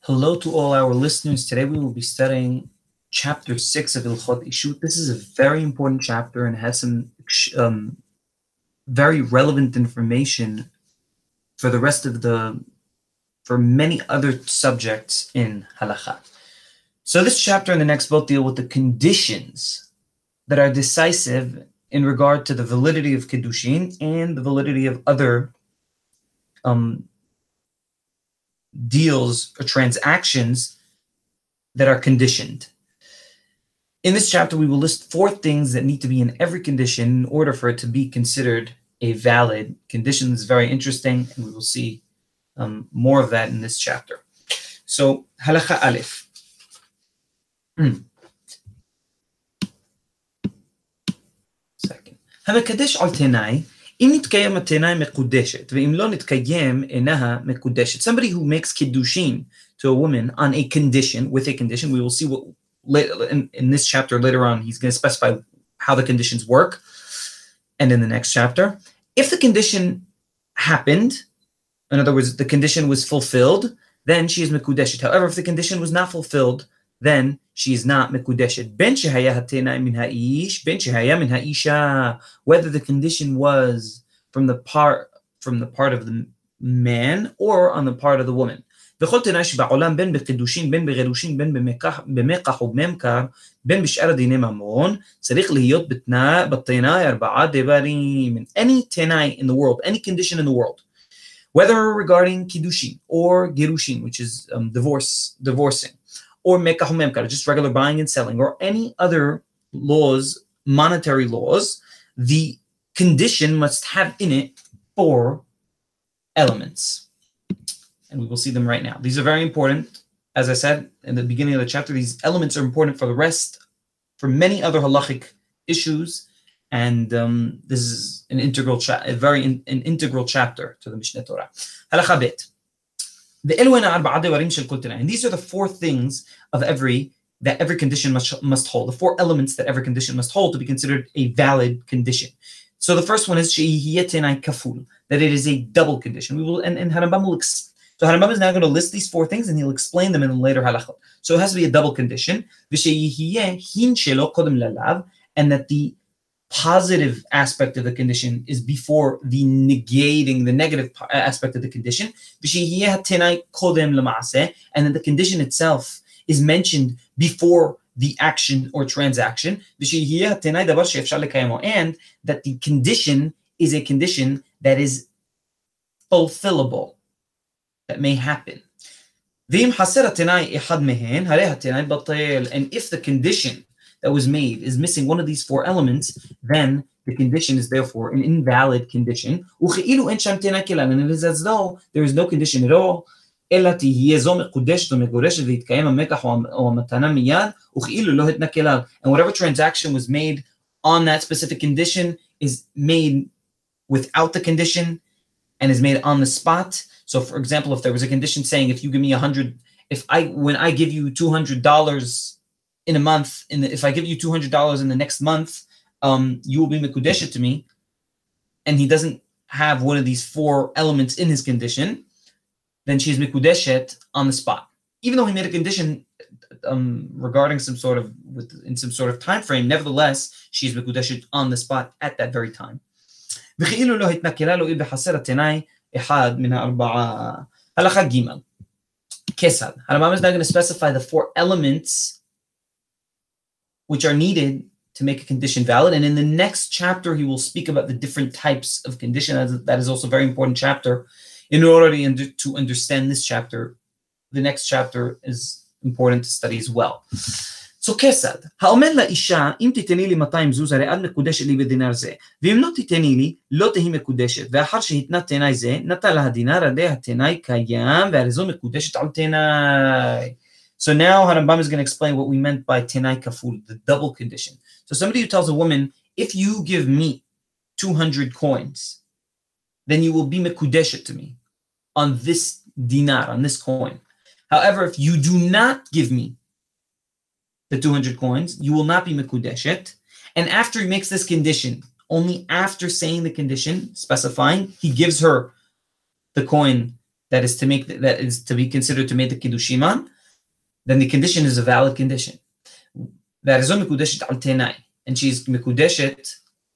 Hello to all our listeners. Today we will be studying chapter 6 of Ilchot Ishut. This is a very important chapter and has some very relevant information for the rest of for many other subjects in halakha. So this chapter and the next both deal with the conditions that are decisive in regard to the validity of Kiddushin and the validity of other deals or transactions that are conditioned. In this chapter, we will list 4 things that need to be in every condition in order for it to be considered a valid condition. This is very interesting, and we will see more of that in this chapter. So, halakha alif. Second. המקדש על תנאי, אם נתקיים התנאי מקודשת, ואם לא נתקיים אינها מקודשת. Somebody who makes kiddushin to a woman on a condition, with a condition, we will see what in this chapter later on, he's going to specify how the conditions work, and in the next chapter. If the condition happened, in other words, the condition was fulfilled, then she is mekudeshet. However, if the condition was not fulfilled, then she is not mekudeshet. Ben shehaya hatenai min ha'ish, ben shehaya min ha'isha. Whether the condition was from the part of the man or on the part of the woman. בכל תנאי שבעולם בין בקידושין, בין בגירושין, בין במקח ובממכר, בין בשאר דיני ממון, צריך להיות בתנאי 4 דברים. Any tenai in the world, any condition in the world, whether regarding kiddushin or girushin, which is divorcing, or mekach umemkar, just regular buying and selling, or any other laws, monetary laws, the condition must have in it 4 elements. And we will see them right now. These are very important. As I said in the beginning of the chapter, these elements are important for the rest, for many other halachic issues. And this is an integral integral chapter to the Mishne Tora. Halakha bet. And these are the 4 things of that every condition must hold, the 4 elements that every condition must hold to be considered a valid condition. So the first one is kaful, that it is a double condition. We will, and Harambam will So Harambam is now going to list these 4 things and he'll explain them in the later halachot. So it has to be a double condition, and that the positive aspect of the condition is before the negative aspect of the condition, and that the condition itself is mentioned before the action or transaction, and that the condition is a condition that is fulfillable, that may happen. And if the condition that was made is missing one of these 4 elements, then the condition is therefore an invalid condition. And it is as though there is no condition at all. And whatever transaction was made on that specific condition is made without the condition and is made on the spot. So, for example, if there was a condition saying, if you give me when I give you $200 in a month, if I give you $200 in the next month, you will be mekudeshet to me, and he doesn't have one of these 4 elements in his condition, then she is mekudeshet on the spot. Even though he made a condition regarding some sort of time frame, nevertheless, she is mekudeshet on the spot at that very time. אחד מן 4. הלכה ג' כיצד. Harambam is now going to specify the 4 elements which are needed to make a condition valid, and in the next chapter he will speak about the different types of condition. That is also a very important chapter. In order to understand this chapter, the next chapter is important to study as well. So כיצד, האומר לאישה, אם תתני לי 200 זוז, הרי את מקודשת לי בדינר זה, ואם לא תתני לי, לא תהי מקודשת, ואחר שהתנה תנאי זה, נטה לה הדינר, הרי התנאי קיים, והרי זו מקודשת על תנאי. So now Harambam is going to explain what we meant by tenai kaful, the double condition. So somebody who tells a woman, if you give me 200 coins, then you will be mekudeshet to me on this dinar, on this coin. However, if you do not give me the 200 coins, you will not be mekudeshet. And after he makes this condition, only after saying the condition, specifying, he gives her the coin that is to be considered to make the kiddushin on, then the condition is a valid condition. And she's mekudeshet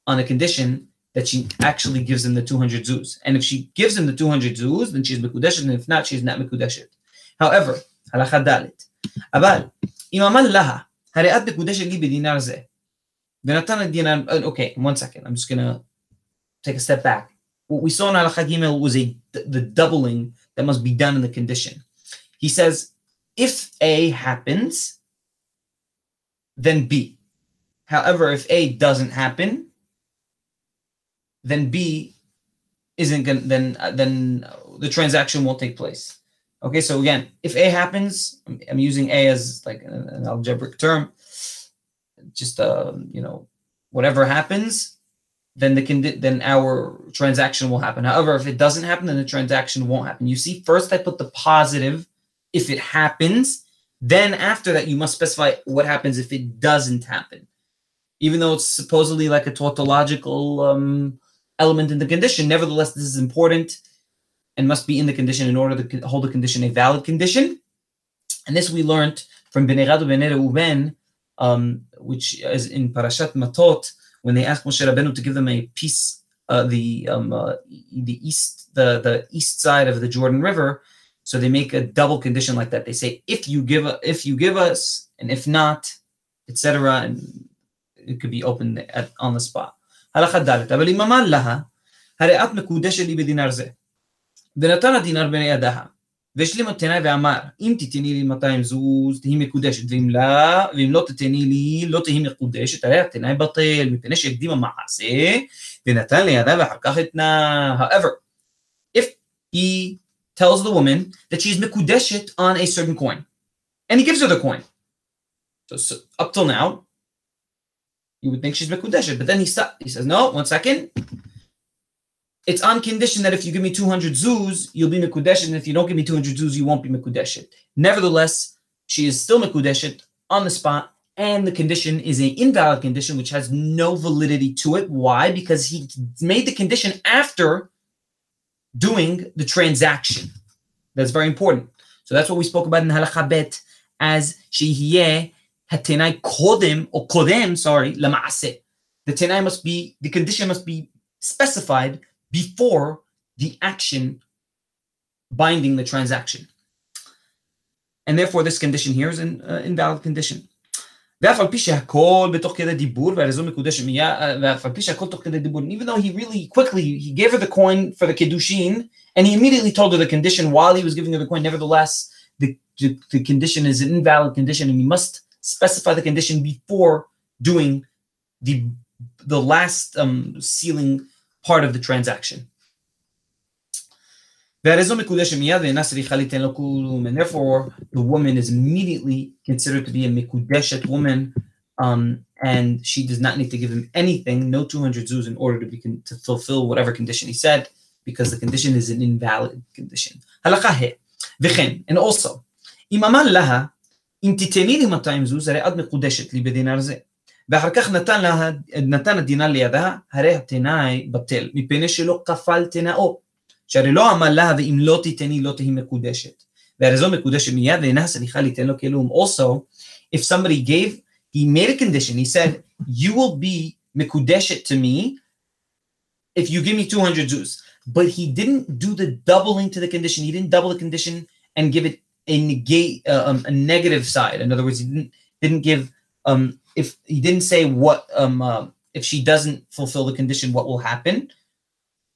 on a condition that she actually gives him the 200 zuz. And if she gives him the 200 zuz, then she's mekudeshet, and if not, she's not mekudeshet. However, halacha dalet. Abal, im amal laha, hare at mekudeshet li bedinar zeh. V'natan dinar. Okay, 1 second. I'm just gonna take a step back. What we saw in halacha gimel was the doubling that must be done in the condition. He says, if A happens, then B. However, if A doesn't happen, then B isn't going. Then the transaction won't take place. Okay, so again, if A happens, I'm using A as like an algebraic term. Just whatever happens, then our transaction will happen. However, if it doesn't happen, then the transaction won't happen. You see, first I put the positive if it happens. Then after that, you must specify what happens if it doesn't happen. Even though it's supposedly like a tautological element in the condition, nevertheless, this is important and must be in the condition in order to hold the condition a valid condition. And this we learned from Bnei Gad u'Bnei Reuben, which is in Parashat Matot, when they asked Moshe Rabbeinu to give them a piece, the east side of the Jordan River. So they make a double condition like that. They say, if you give us, and if not, etc., and it could be opened on the spot. Halakha dalet. אבל אם אמר לה, הרי את מקודשת לי בדינר זה. ונתן הדינר בני ידיה. והשלים התנאי ואמר, אם תתני לי 200 זוז, תהי מקודשת, ואם לא תתני לי, לא תהי מקודשת, הרי התנאי בטל, מפני שהקדים המעשה, ונתן לידה ואחר כך התנה. However, if he tells the woman that she's mekudeshet on a certain coin, and he gives her the coin. So up till now, you would think she's mekudeshet, but then he says, no, 1 second. It's on condition that if you give me 200 zuz, you'll be mekudeshet, and if you don't give me 200 zuz, you won't be mekudeshet. Nevertheless, she is still mekudeshet on the spot, and the condition is an invalid condition, which has no validity to it. Why? Because he made the condition after doing the transaction. That's very important. So that's what we spoke about in Halakha Bet as shehiyeh hatenai kodem or kodem, lama'aseh. The condition must be specified before the action binding the transaction. And therefore this condition here is an invalid condition. Even though he really quickly, he gave her the coin for the kiddushin, and he immediately told her the condition while he was giving her the coin. Nevertheless, the condition is an invalid condition, and he must specify the condition before doing the last sealing part of the transaction. And therefore, the woman is immediately considered to be a mekudeshet woman, and she does not need to give him anything, no 200 zuz, in order to fulfill whatever condition he said, because the condition is an invalid condition. Halakha he, v'chen, and also, im amar laha, im titeni li 200 zuz, הרי את מקודשת לי בדינר זה. ואחר כך נתן הדינר לידה, הרי התנאי בטל, מפני שלא כפל תנאו. שהרי לא אמר לה, ואם לא תיתני, לא תהי מקודשת. והרי זו מקודשת מיד, ואינה סליחה ליתן לו כלום. Also, if somebody he made a condition, he said, you will be mekudeshet to me if you give me 200 zuz. But he didn't do the doubling to the condition. He didn't double the condition and give it a negative side. In other words, he didn't give, if he didn't say what, if she doesn't fulfill the condition, what will happen.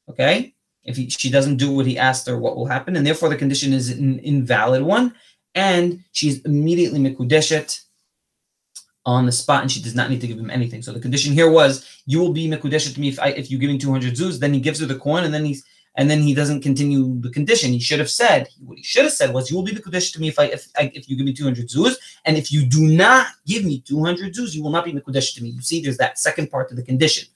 Okay? If she doesn't do what he asked her, what will happen? And therefore, the condition is an invalid one. And she's immediately mekudeshet on the spot, and she does not need to give him anything. So the condition here was, you will be mekudeshet to me if you give me 200 zuz. Then he gives her the coin, and then he doesn't continue the condition. He should have said, what he should have said was, you will be mekudeshet to me if you give me 200 zuz. And if you do not give me 200 zuz, you will not be mekudeshet to me. You see, there's that second part to the condition.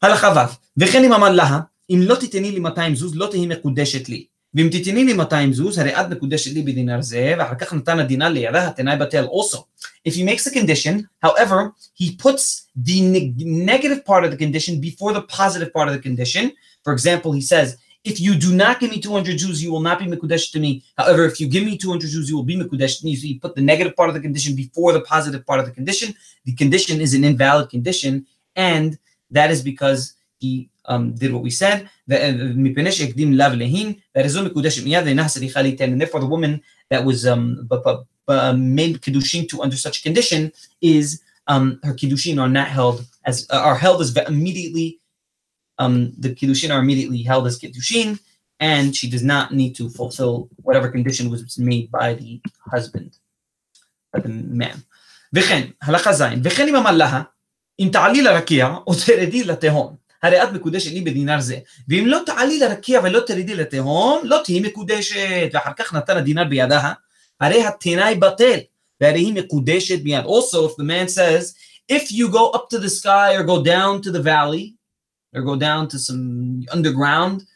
Halakha vav. V'chen im amar laha, אם לא תתני לי 200 זוז, לא תהי מקודשת לי. ואם תתני לי 200 זוז, הרי את מקודשת לי בדינר זה, ואחר כך נתן הדינר לידה, התנאי בטל. Also, if he makes a condition, however, he puts the negative part of the condition before the positive part of the condition. For example, he says, if you do not give me 200 Jews, you will not be Mekudesh to me. However, if you give me 200 Jews, you will be Mekudesh to me. So you put the negative part of the condition before the positive part of the condition. The condition is an invalid condition, and that is because he did what we said. That is and therefore the woman that was made Kiddushin to under such a condition is her Kiddushin are not held as are held as immediately the Kiddushin are immediately held as Kiddushin, and she does not need to fulfill whatever condition was made by the husband, by the man. וכן, הלכה זין, וכן אם אמר לה, אם תעלי לרקיע או תרדי לתהום, הרי את מקודשת לי בדינר זה, ואם לא תעלי לרקיע ולא תרדי לתהום, לא תהי מקודשת, ואחר כך נתן הדינר בידה, הרי התנאי בטל, והרי היא מקודשת מיד. Also, if the man says, if you go up to the sky or go down to the valley, or go down to some underground,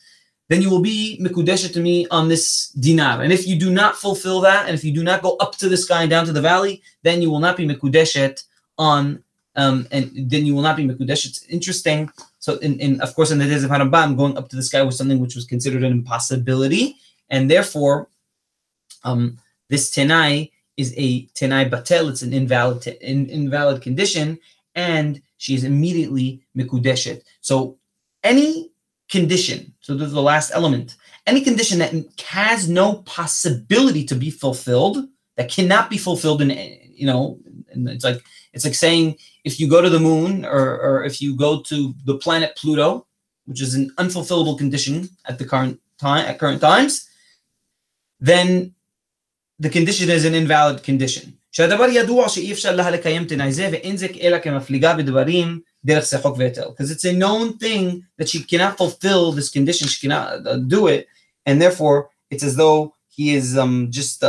then you will be mikudeshet to me on this dinar. And if you do not fulfill that, and if you do not go up to the sky and down to the valley, then you will not be mikudeshet on, and then you will not be mikudeshet. It's interesting. So, of course, in the days of Harambam, going up to the sky was something which was considered an impossibility, and therefore, this tenai is a tenai batel. It's an invalid condition, and she is immediately mikudeshet. So any condition, so this is the last element, any condition that has no possibility to be fulfilled, that cannot be fulfilled in, and it's like saying if you go to the moon or if you go to the planet Pluto, which is an unfulfillable condition at the current times, then the condition is an invalid condition. שהדבר ידוע שאי אפשר לה לקיים תנאי זה, ואין זה אלא כמפליגה בדברים דרך שחוק והיתר. Because it's a known thing that she cannot fulfill this condition, she cannot do it, and therefore it's as though he is just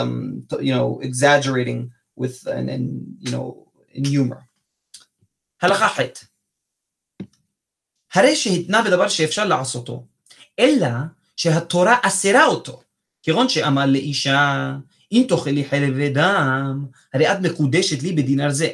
exaggerating with and in humor. הלכה ח' הרי שהתנה בדבר שאפשר לעשותו, אלא שהתורה אסרה אותו, כגון שאמר לאישה, אם תאכלי חלב ודם, הרי את מקודשת לי בדינר זה,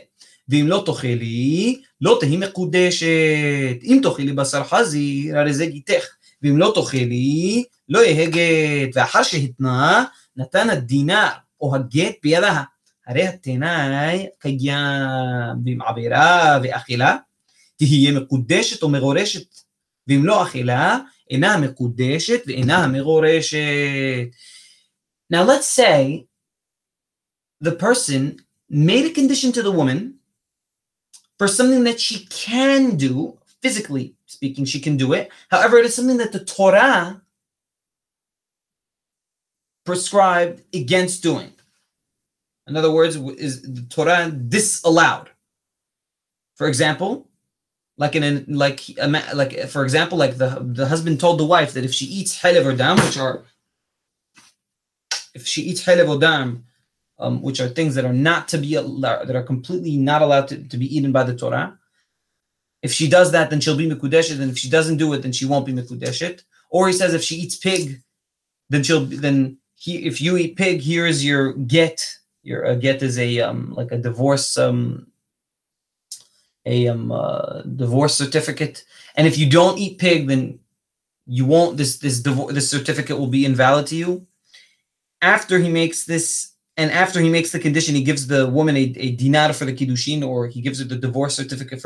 ואם לא תאכלי, לא תהי מקודשת. אם תאכלי בשר חזיר, הרי זה גיתך, ואם לא תאכלי, לא יהיה גט. ואחר שהתנה, נתן הדינר או הגט בידה, הרי התנאי קיים. ואם עבירה ואכילה, תהיה מקודשת או מגורשת, ואם לא אכילה, אינה מקודשת ואינה מגורשת. Now let's say the person made a condition to the woman for something that she can do, physically speaking, she can do it. However, it is something that the Torah prescribed against doing. In other words, is the Torah disallowed. For example, the husband told the wife that if she eats halev or dam, which are things that are not to be allowed, that are completely not allowed to be eaten by the Torah. If she does that, then she'll be mikudeshet, and if she doesn't do it, then she won't be mikudeshet. Or he says if she eats pig, if you eat pig, here is your get. Your get is a divorce divorce certificate. And if you don't eat pig, then you won't. This certificate will be invalid to you. After he makes this, and after he makes the condition, he gives the woman a dinar for the kiddushin, or he gives her the divorce certificate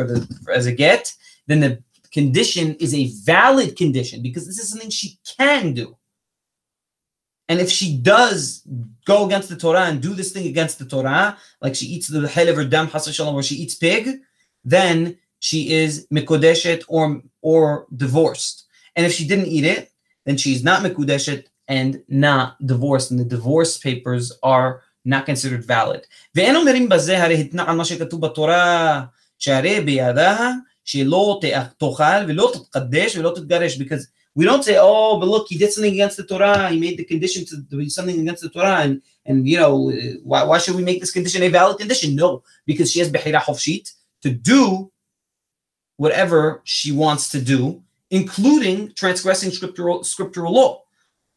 as a get. Then the condition is a valid condition because this is something she can do. And if she does go against the Torah and do this thing against the Torah, like she eats the halev or dam chas v'shalom, or she eats pig, then she is mikodeshet or divorced. And if she didn't eat it, then she's not mikudeshet and not divorced, and the divorce papers are not considered valid. ואין אומרים בזה הרי התנה על מה שכתוב בתורה שהרי בידה שלא תאכל ולא תתקדש ולא תתגרש, because we don't say, oh, but look, he did something against the Torah, he made the condition to do something against the Torah, and why should we make this condition a valid condition? No, because she has behira hofshit to do whatever she wants to do, including transgressing scriptural law.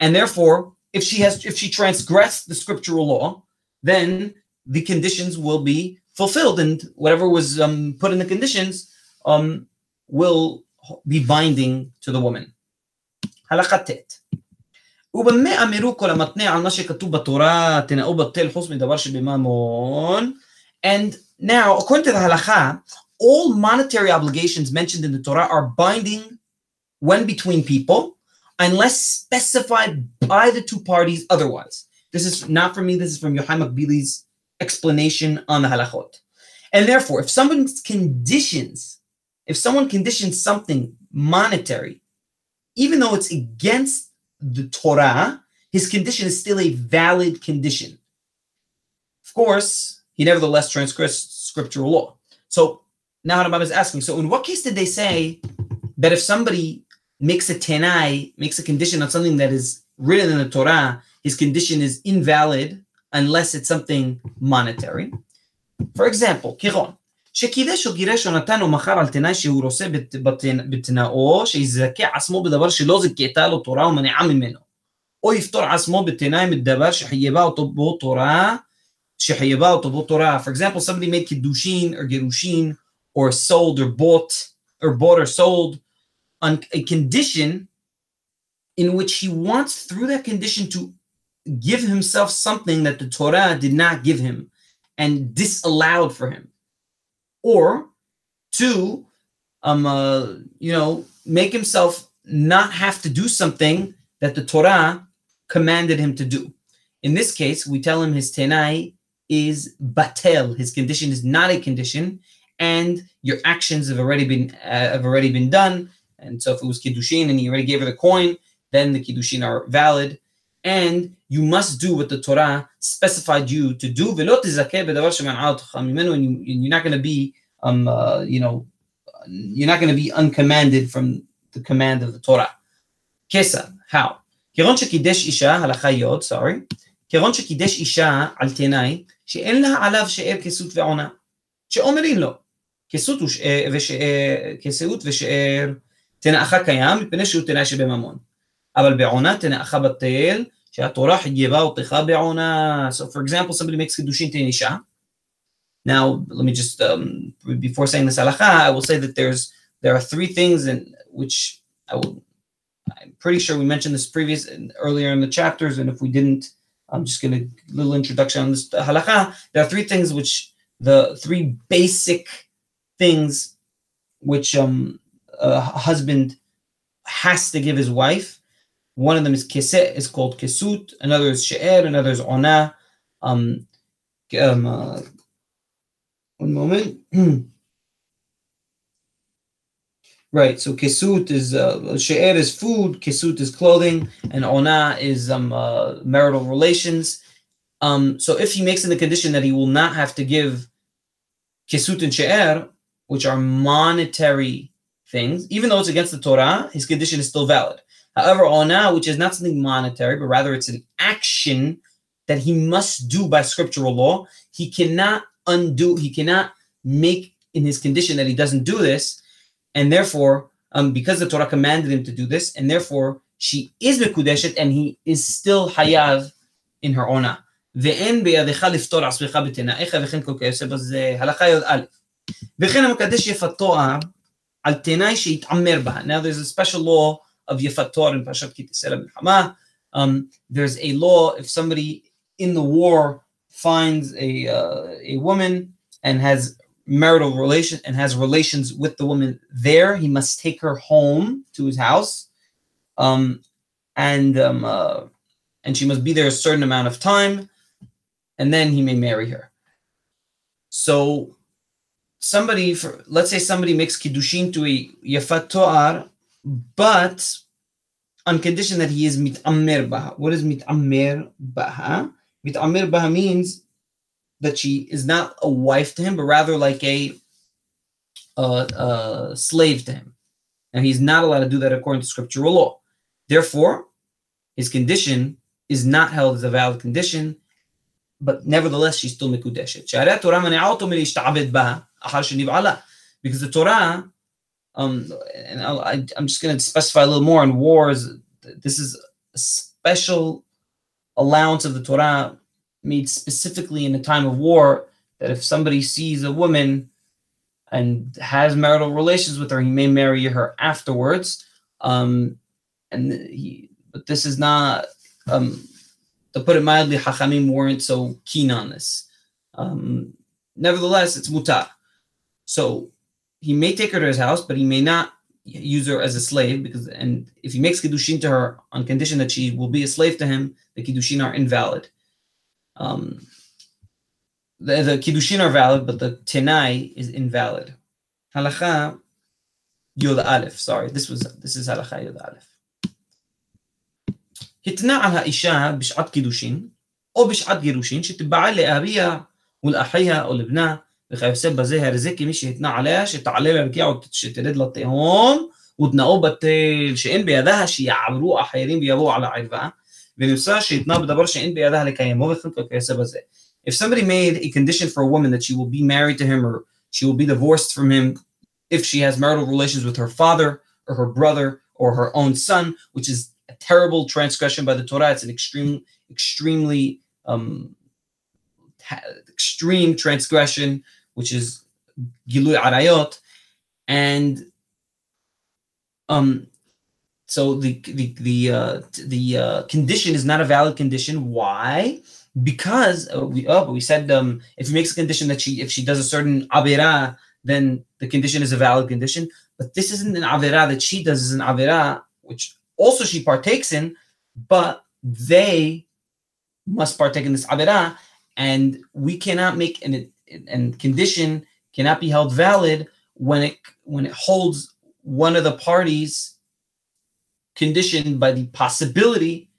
And therefore, if she transgressed the scriptural law, then the conditions will be fulfilled, and whatever was put in the conditions will be binding to the woman. הלכה ט' ובמה אמירו כל המתנה על מה שכתוב בתורה, תנאו בטל חוץ מדבר שבממון. And now, according to the halacha, all monetary obligations mentioned in the Torah are binding when between people, unless specified by the two parties otherwise. This is not from me, this is from Yochai Makbili's explanation on the halachot. And therefore, if someone conditions something monetary, even though it's against the Torah, his condition is still a valid condition. Of course, he nevertheless transgressed scriptural law. So now Rambam is asking, so in what case did they say that if somebody makes a tenai, makes a condition on something that is written in the Torah, his condition is invalid unless it's something monetary? For example, kiron, שקידש או גירש או נתן או מכר על תנאי שהוא רוצה בתנאו, שיזכה עצמו בדבר שלא זכתה לו תורה ומנעה ממנו, או יפתור עצמו בתנאי מדבר שחייבה אותו בו תורה, For example, somebody made kiddushin or gerushin, or sold or bought or sold on a condition in which he wants through that condition to give himself something that the Torah did not give him and disallowed for him, or to make himself not have to do something that the Torah commanded him to do. In this case, we tell him his tenai is batel. His condition is not a condition, and your actions have already been done. And so if it was kiddushin and he already gave her the coin, then the kiddushin are valid, and you must do what the Torah specified you to do. And you're not going to be you're not going to be uncommanded from the command of the Torah. Kesa, how? כירון שקידש אישה, הלכה יוד, כירון שקידש אישה על תנאי, שאין לה עליו שאר כסות ועונה, שאומרים לו, כסות ושאר תנאך קיים, מפני שהוא תנאי שבממון. אבל בעונה תנאך בטל, שהתורה חייבה אותך בעונה. So for example, somebody makes קידושין תן אישה. Now, let me just, before saying this halacha, I will say that there are three things in which I'm pretty sure we mentioned this earlier in the chapters, and if we didn't, I'm just going to little introduction on this halacha. There are three things the three basic things which a husband has to give his wife. One of them is keseh, is called kesut. Another is she'er. Another is ona. One moment. Right, so kesut is she'er is food, kesut is clothing, and ona is marital relations. So if he makes in the condition that he will not have to give kesut and she'er, which are monetary things, even though it's against the Torah, his condition is still valid. However, ona, which is not something monetary, but rather it's an action that he must do by scriptural law, he cannot make in his condition that he doesn't do this. And therefore, because the Torah commanded him to do this, and therefore she is mekudeshet, and he is still hayav in her ona. ואין בידך לפתור עצמך בתנאיך וכן כל כיוצא בזה. הלכה יוד א'. וכן המקדש יפת תואר על תנאי שיתעמר בה. Now there's a special law of יפת תואר in פרשת כי תצא למלחמה. There's a law if somebody in the war finds a woman and has marital relation and has relations with the woman there, he must take her home to his house, and she must be there a certain amount of time, and then he may marry her. So let's say somebody makes kiddushin to a yafat to'ar, but on condition that he is mit'ammer baha. What is mit'ammer baha? Mit'ammer baha means that she is not a wife to him, but rather like a slave to him. And he's not allowed to do that according to scriptural law. Therefore, his condition is not held as a valid condition, but nevertheless, she's still mekudeshet. Because the Torah, and I'm just going to specify a little more on wars, this is a special allowance of the Torah made specifically in a time of war, that if somebody sees a woman and has marital relations with her, he may marry her afterwards. but this is not, to put it mildly, Hachamim weren't so keen on this. Nevertheless, it's mutar. So he may take her to his house, but he may not use her as a slave, and if he makes kiddushin to her on condition that she will be a slave to him, the kiddushin are invalid. The kiddushin are valid, but the tenai is invalid. Halacha Yod Aleph. Sorry, this is Halacha Yod Aleph. התנה על האישה בשעת קידושין או בשעת גירושין שתבעל לאביה ולאחיה או לבנה וכיוצא בזה, הרי זה כמי שהתנה עליה שתעלה לרקיע או שתרד לתהום ותנאו בטל שאין בידה שיעברו אחרים ויבואו על הערווה ונמצא שהתנה בדבר שאין בידה לקיימו וכיוצא בזה. If somebody made a condition for a woman that she will be married to him or she will be divorced from him if she has marital relations with her father or her brother or her own son, which is a terrible transgression by the Torah. It's an extremely extreme transgression, which is Gilui Arayot. And so the condition is not a valid condition. Why? Because we said if he makes a condition that if she does a certain avera, then the condition is a valid condition. But this isn't an avera that she does, is an avera which also she partakes in, but they must partake in this avera, and we cannot make and condition cannot be held valid when it holds one of the parties conditioned by the possibility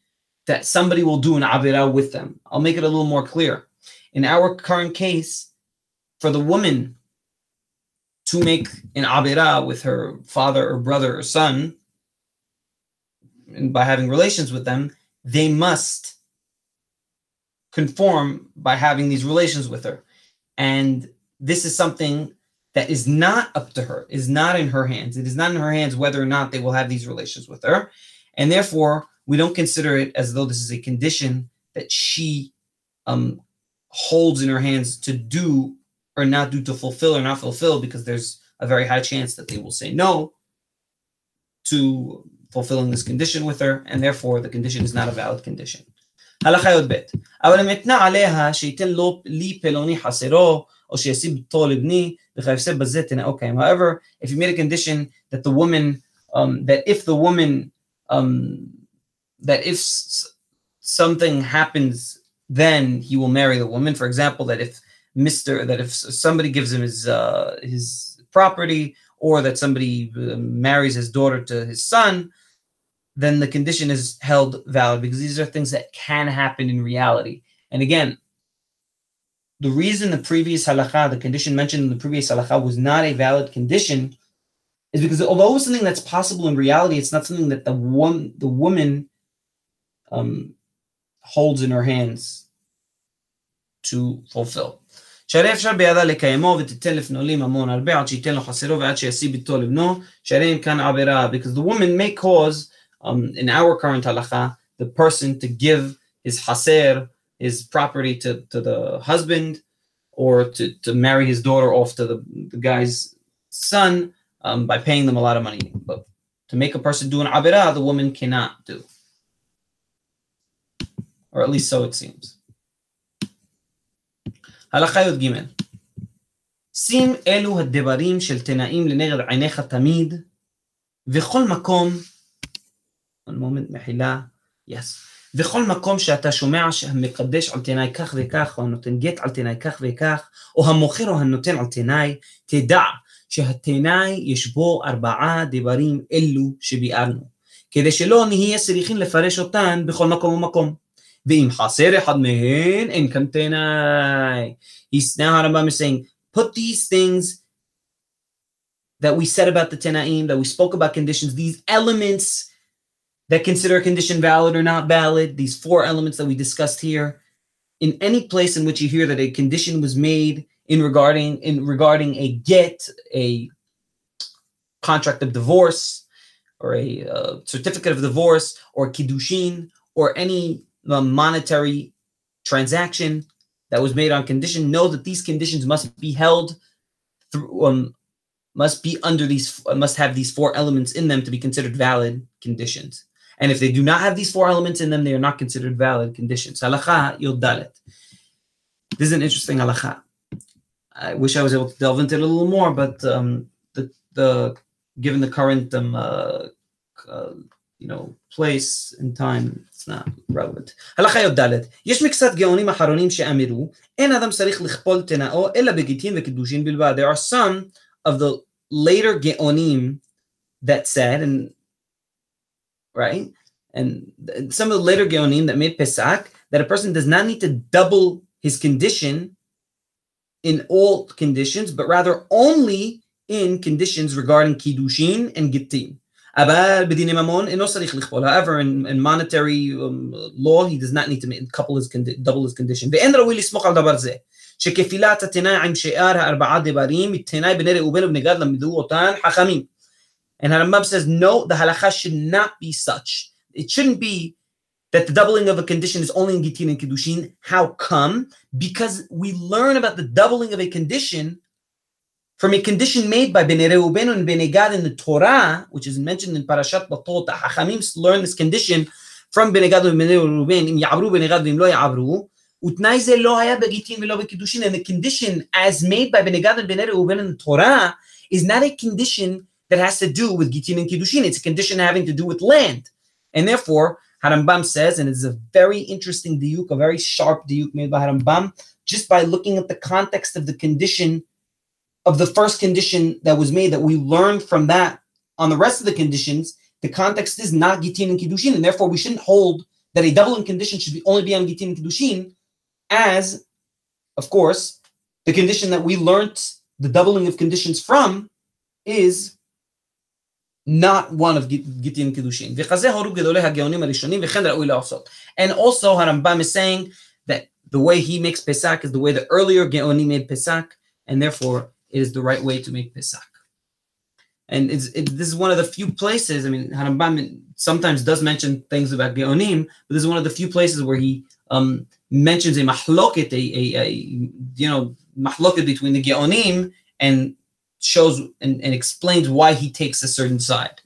that somebody will do an avera with them. I'll make it a little more clear. In our current case, for the woman to make an avera with her father or brother or son, and by having relations with them, they must conform by having these relations with her. And this is something that is not up to her, is not in her hands. It is not in her hands whether or not they will have these relations with her. And therefore, we don't consider it as though this is a condition that she holds in her hands to do or not do, to fulfill or not fulfill, because there's a very high chance that they will say no to fulfilling this condition with her, and therefore the condition is not a valid condition. הלכה י"ב. אבל אם התנה עליה שייתן לו לי פלוני חסרו או שישים ביתו לבני וכיוצא בזה תנאו קיים. However, if you made a condition that the woman, that if something happens, then he will marry the woman. For example, that if somebody gives him his property, or that somebody marries his daughter to his son, then the condition is held valid, because these are things that can happen in reality. And again, the reason the previous halakha, the condition mentioned in the previous halakha, was not a valid condition is because although it's something that's possible in reality, it's not something that the woman holds in her hands to fulfill. שהרי אפשר בידה לקיימו ותיתן לפנו לי ממון הרבה עד שייתן לו חסרו ועד שישיא ביתו לבנו, שהרי אם כאן עבירה, because the woman may cause, in our current halacha, the person to give his haser, his property to the husband, or to marry his daughter off to the guy's son by paying them a lot of money. But to make a person do an abira, the woman cannot do. Or at least so it seems. הלכה י"ג. שים אלו הדברים של תנאים לנגד עיניך תמיד, וכל מקום, one moment, מחילה, yes. וכל מקום שאתה שומע שהמקדש על תנאי כך וכך, או הנותן גט על תנאי כך וכך, או המוכר או הנותן על תנאי, תדע שהתנאי יש בו 4 דברים אלו שביארנו, כדי שלא נהיה צריכים לפרש אותן בכל מקום ומקום. ואם חסר אחד מהן, אין כאן תנאי. Now Harambam is saying, put these things that we said about the tenaim, that we spoke about conditions, these elements that consider a condition valid or not valid, these 4 elements that we discussed here, in any place in which you hear that a condition was made regarding a get, a contract of divorce, or a certificate of divorce, or kiddushin, or any monetary transaction that was made on condition, know that these conditions must be held through, must have these 4 elements in them to be considered valid conditions. And if they do not have these 4 elements in them, they are not considered valid conditions. Halakha Yod Dalet. This is an interesting halakha. I wish I was able to delve into it a little more, but given the current place and time, it's not relevant. הלכה י"ד, יש מקצת גאונים אחרונים שאמרו, אין אדם צריך לכפול תנאו, אלא בגיטין וקידושין בלבד. There are some of the later גאונים that said, and right, and some of the later geonim that made Pesach, that a person does not need to double his condition in all conditions, but rather only in conditions regarding Kiddushin and Gittin. However, in monetary law, he does not need to double his condition. And Harambam says, no, the halakha should not be such. It shouldn't be that the doubling of a condition is only in Gittin and Kiddushin. How come? Because we learn about the doubling of a condition from a condition made by Bnei Reuben and Bnei Gad in the Torah, which is mentioned in Parashat Batot. The Hachamim learn this condition from Bnei Gad and Bnei Reuben, im ya'abru Bnei Gad v'im lo ya'abru, utnai ze lo haya beGittin v'lo beKiddushin. And the condition as made by Bnei Gad and Bnei Reuben in the Torah is not a condition that has to do with Gittin and Kiddushin. It's a condition having to do with land. And therefore, Harambam says, and it's a very interesting diuk, a very sharp diuk made by Harambam, just by looking at the context of the condition, of the first condition that was made, that we learned from that on the rest of the conditions, the context is not Gittin and Kiddushin, and therefore we shouldn't hold that a doubling condition should only be on Gittin and Kiddushin, as, of course, the condition that we learned the doubling of conditions from is not one of Gittin and Kiddushin. And also Harambam is saying that the way he makes Pesach is the way the earlier Geonim made Pesach, and therefore it is the right way to make Pesach. And this is one of the few places, I mean, Harambam sometimes does mention things about Geonim, but this is one of the few places where he mentions a mahloket, mahloket between the Geonim, and shows and explains why he takes a certain side.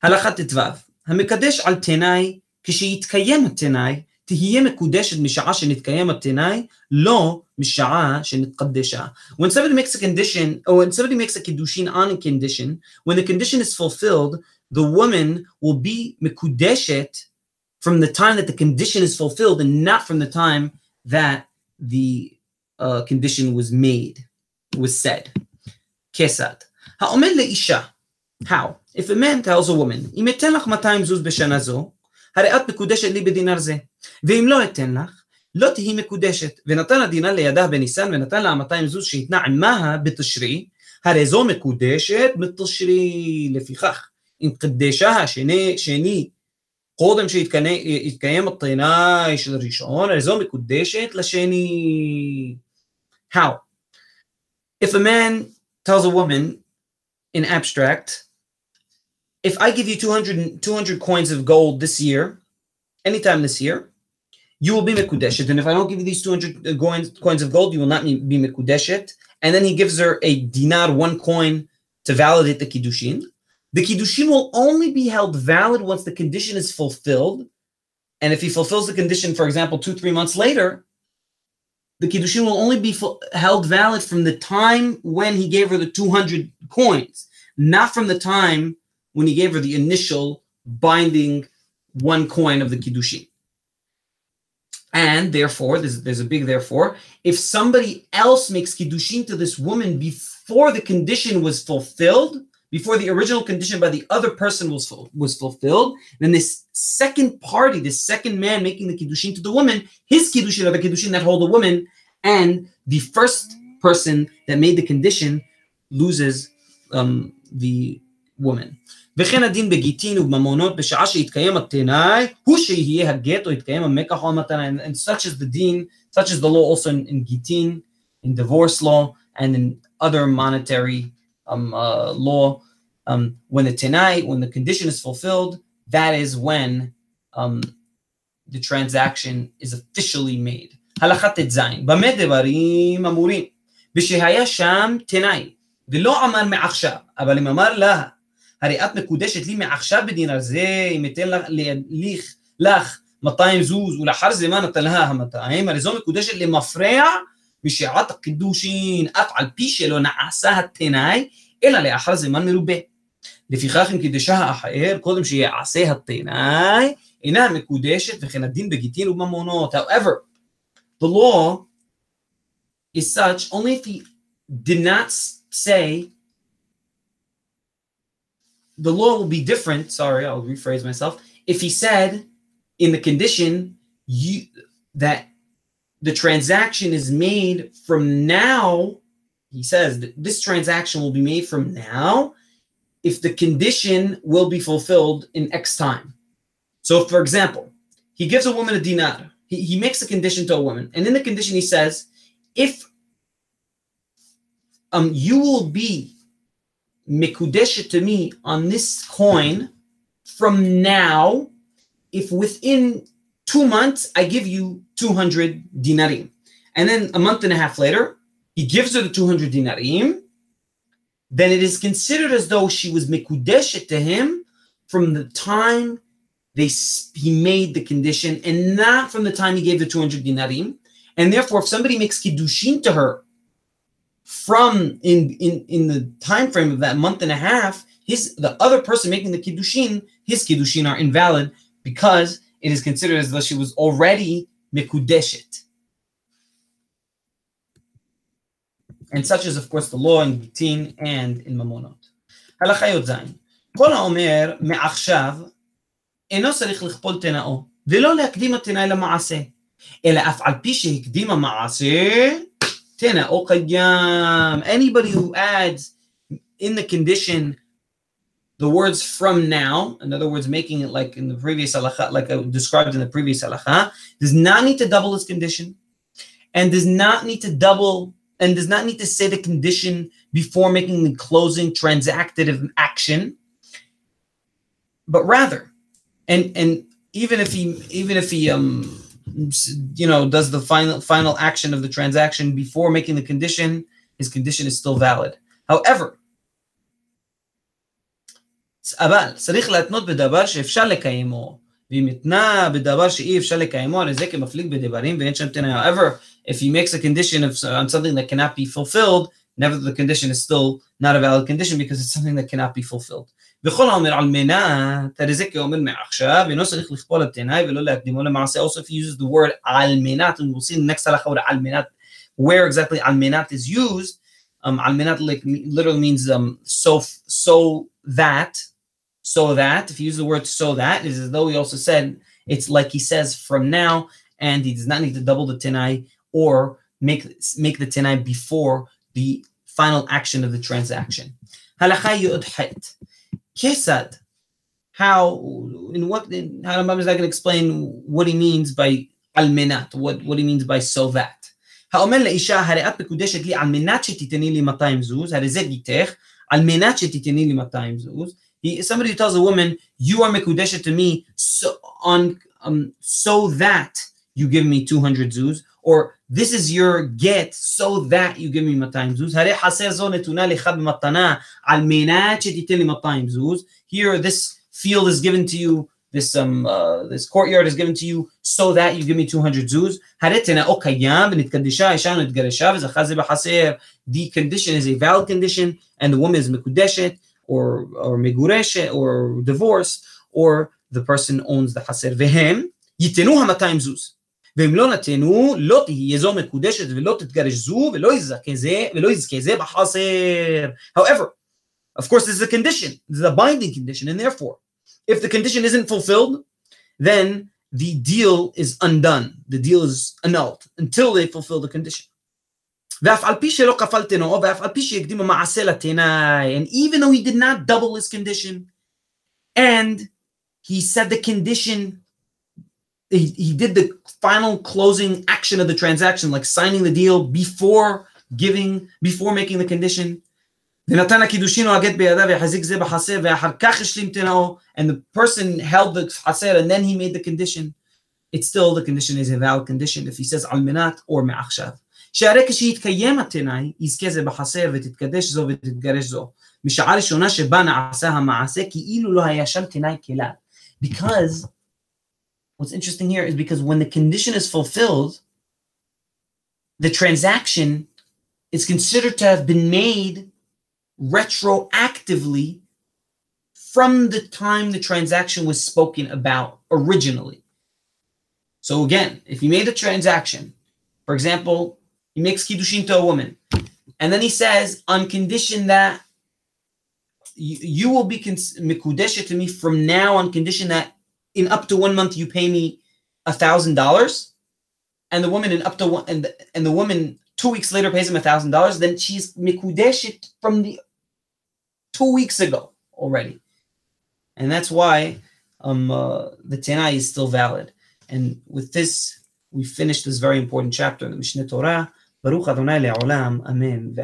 הלכה ט"ו, המקדש על תנאי, כשיתקיים התנאי, תהיה מקודשת משעה שנתקיים התנאי, לא משעה שנתקדשה. When somebody makes a condition, or when somebody makes a kiddushin on a condition, when the condition is fulfilled, the woman will be mekudeshet from the time that the condition is fulfilled, and not from the time that the condition was said. Kesad. Ha'omed le'isha. How? If a man tells a woman, אם אתן לך 200 זוז בשנה זו, הרי את מקודשת לי בדינר זה. ואם לא אתן לך, לא תהי מקודשת. ונתן הדינר לידה בניסן, ונתן לה 200 זוז שהתנה עמها בתשרי, הרי זו מקודשת בתשרי. לפיכך, אם קדשה השני, קודם שהתקיים התנאי של ראשון, הרי זו מקודשת לשני. How? If a man tells a woman in abstract, if I give you 200 coins of gold this year, anytime this year, you will be mekudeshet. And if I don't give you these 200 coins of gold, you will not be mekudeshet. And then he gives her a dinar, 1 coin, to validate the kiddushin. The kiddushin will only be held valid once the condition is fulfilled. And if he fulfills the condition, for example, 2-3 months later, the kiddushin will only be held valid from the time when he gave her the 200 coins, not from the time when he gave her the initial binding 1 coin of the kiddushin. And therefore, there's a big therefore, if somebody else makes kiddushin to this woman before the condition was fulfilled, before the original condition by the other person was fulfilled, then this second party, this second man making the kiddushin to the woman, his kiddushin are the kiddushin that hold the woman, and the first person that made the condition loses the woman. וכן הדין בגיטין ובממונות בשעה שהתקיים התנאי הוא שיהיה הגט או יתקיים המקח או המתנה. And such is the deen, such is the law also in Gittin, in divorce law, and in other monetary law. When the tenai, when the condition is fulfilled, that is when the transaction is officially made. הלכה ט"ז, במה דברים אמורים? בשהיה שם תנאי, ולא אמר מעכשיו, אבל אם אמר לה, הרי את מקודשת לי מעכשיו בדינר, זה אם אתן לך 200 זוז, ולאחר זמן נתן לה ה-200, הרי זו מקודשת למפרע, בשעת הקידושין, אף על פי שלא נעשה התנאי, אלא לאחר זמן מרובה. לפיכך אם קידשה האחר, קודם שיעשה התנאי, אינה מקודשת, וכן הדין בגיטין ובממונות. However, the law is such, only if he did not say, the law will be different, sorry, I'll rephrase myself, if he said in the condition that the transaction is made from now, he says that this transaction will be made from now if the condition will be fulfilled in X time. So, for example, he gives a woman a dinar. He makes a condition to a woman. And in the condition, he says, if you will be mikudeshet to me on this coin from now, if within 2 months, I give you 200 dinarim. And then a month and a half later, he gives her the 200 dinarim, then it is considered as though she was mikudeshet to him from the time he made the condition and not from the time he gave the 200 dinarim. And therefore, if somebody makes kiddushin to her from in the time frame of that month and a half, the other person making the kiddushin, his kiddushin are invalid because it is considered as though she was already mikudeshet. And such is, of course, the law in Gitin and in Mamonot. הלכה י"ז. כל האומר מעכשיו אינו צריך לכפול תנאו, ולא להקדים התנאי למעשה, אלא אף על פי שהקדים המעשה, תנאו קיים. Anybody who adds in the condition the words from now, in other words, making it like in the previous halakha, like I described in the previous halakha, does not need to double his condition, and does not need to say the condition before making the closing transactive action, but rather, and even if he does the final action of the transaction before making the condition, his condition is still valid. However, אבל צריך להתנות בדבר שאפשר לקיימו, ואם התנה בדבר שאי אפשר לקיימו, הרי זה כמפליג בדברים ואין שם תנאי. However, if he makes a condition on something that cannot be fulfilled, never the condition is still not a valid condition because it's something that cannot be fulfilled. וכל האומר על מנת, הרי זה כאומר מעכשיו, ואינו צריך לכפול התנאי ולא להקדימו למעשה. Also, if he uses the word על מנת, and we'll see in the next halakha על מנת, where exactly על מנת is used. על מנת literally means so that, if you use the word so that, is as though he also said, it's like he says from now, and he does not need to double the tenai or make the tenai before the final action of the transaction. Halakha yud het. Kesad. How Rambam is not going to explain what he means by al-menat, what he means by so that. האומר לאישה, הרי את מקודשת לי על מנת שתתני לי 200 זוז, הרי זה גיתך, על מנת שתתני לי 200 זוז. Somebody who tells a woman, you are mekudeshet to me so that you give me 200 zuz, or this is your get so that you give me 200 zuz. הרי חסר זו נתונה לך במתנה על מנת שתיתן לי 200 זוז. Here, this field is given to you, this courtyard is given to you so that you give me 200 zuz. הרי תנאו קיים ונתקדשה, אישה נתגרשה וזכה זה בחסר. The condition is a valid condition and the woman is mekudeshet, or megureshet, or divorced, or the person owns the haser. Vehem yitenu ha-200 zuz. Vehem lo natenu, lo tihye zo mekudeshet, velo titgaresh zu, velo yizke ze b'haser. However, of course, this is a condition. This is a binding condition, and therefore, if the condition isn't fulfilled, then the deal is undone. The deal is annulled until they fulfill the condition. ואף על פי שלא כפל תנאו, ואף על פי שהקדים המעשה לתנאי, and even though he did not double his condition, and he said the condition, he did the final closing action of the transaction, like signing the deal before making the condition, ונתן הקידושין או הגט בידיו ויחזיק זה בחסר, ואחר כך השלים תנאו, and the person held the חסר, and then he made the condition, it's still, the condition is a valid condition if he says על מנת or מעכשיו. שהרי כשיתקיים התנאי, יזכה זה בחסר ותתקדש זו ותתגרש זו. משעה ראשונה שבה נעשה המעשה, כאילו לא היה שם תנאי כלל. Because, what's interesting here is because when the condition is fulfilled, the transaction is considered to have been made retroactively from the time the transaction was spoken about originally. So again, if he made a transaction, for example, he makes kiddushin to a woman, and then he says, on condition that you will be mikudeshet to me from now, on condition that in up to 1 month you pay me $1,000, and the woman in up to one, and the woman 2 weeks later pays him $1,000, then she's mikudeshet from the 2 weeks ago already, and that's why the tenai is still valid. And with this, we finished this very important chapter in the Mishne Torah. Baruch Adonai le'olam. Amen.